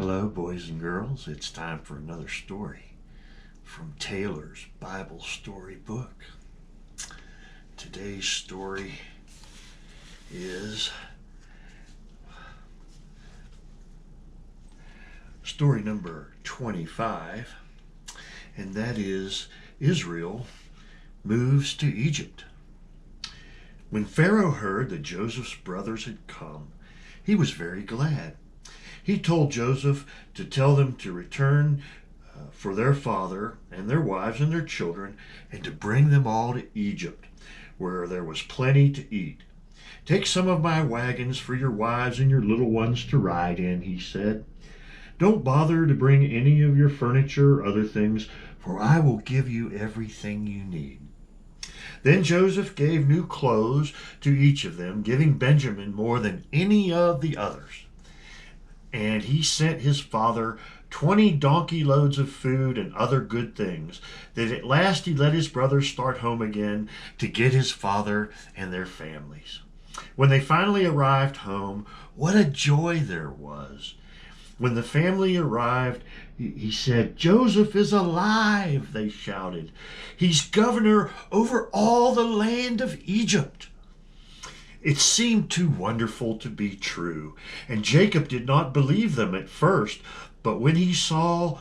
Hello, boys and girls. It's time for another story from Taylor's Bible Story Book. Today's story is story number 25, and that is Israel moves to Egypt. When Pharaoh heard that Joseph's brothers had come, he was very glad. He told Joseph to tell them to return for their father and their wives and their children, and to bring them all to Egypt, where there was plenty to eat. Take some of my wagons for your wives and your little ones to ride in, he said. Don't bother to bring any of your furniture or other things, for I will give you everything you need. Then Joseph gave new clothes to each of them, giving Benjamin more than any of the others. And he sent his father 20 donkey loads of food and other good things, that at last he let his brothers start home again to get his father and their families. When they finally arrived home, what a joy there was. When the family arrived, he said, "Joseph is alive," they shouted. "He's governor over all the land of Egypt." It seemed too wonderful to be true, and Jacob did not believe them at first, but when he saw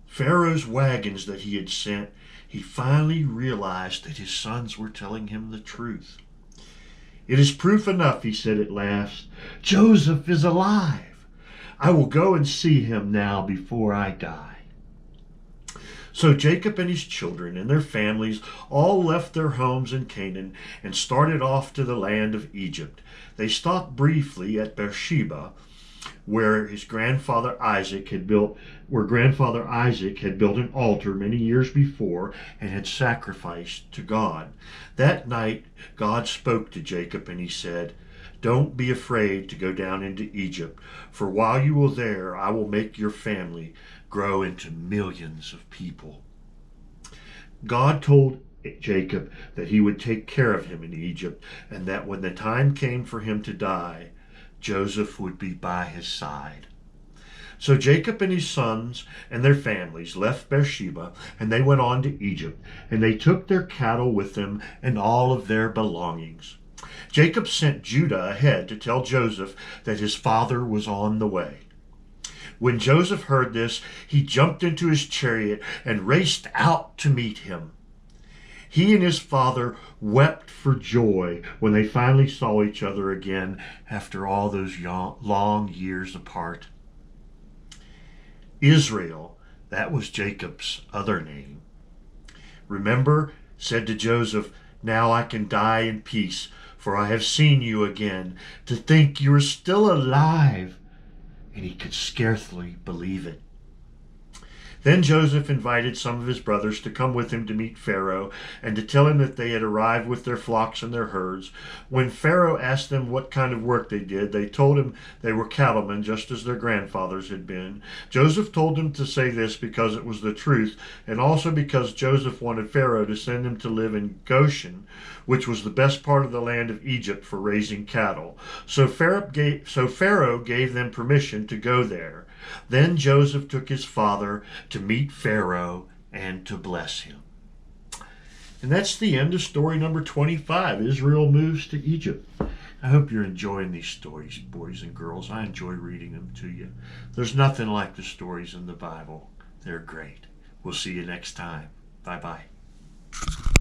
Pharaoh's wagons that he had sent, he finally realized that his sons were telling him the truth. "It is proof enough," he said at last. "Joseph is alive. I will go and see him now before I die." So Jacob and his children and their families all left their homes in Canaan and started off to the land of Egypt. They stopped briefly at Beersheba, where grandfather Isaac had built an altar many years before and had sacrificed to God. That night God spoke to Jacob, and he said, "Don't be afraid to go down into Egypt, for while you are there, I will make your family grow into millions of people." God told Jacob that he would take care of him in Egypt, and that when the time came for him to die, Joseph would be by his side. So Jacob and his sons and their families left Beersheba, and they went on to Egypt, and they took their cattle with them and all of their belongings. Jacob sent Judah ahead to tell Joseph that his father was on the way. When Joseph heard this, he jumped into his chariot and raced out to meet him. He and his father wept for joy when they finally saw each other again after all those long years apart. Israel, that was Jacob's other name. Remember, said to Joseph, "Now I can die in peace, for I have seen you again. To think you are still alive." And he could scarcely believe it. Then Joseph invited some of his brothers to come with him to meet Pharaoh and to tell him that they had arrived with their flocks and their herds. When Pharaoh asked them what kind of work they did, they told him they were cattlemen, just as their grandfathers had been. Joseph told them to say this because it was the truth, and also because Joseph wanted Pharaoh to send them to live in Goshen, which was the best part of the land of Egypt for raising cattle. So Pharaoh gave them permission to go there. Then Joseph took his father to meet Pharaoh and to bless him. And that's the end of story number 25. Israel moves to Egypt. I hope you're enjoying these stories, boys and girls. I enjoy reading them to you. There's nothing like the stories in the Bible. They're great. We'll see you next time. Bye-bye.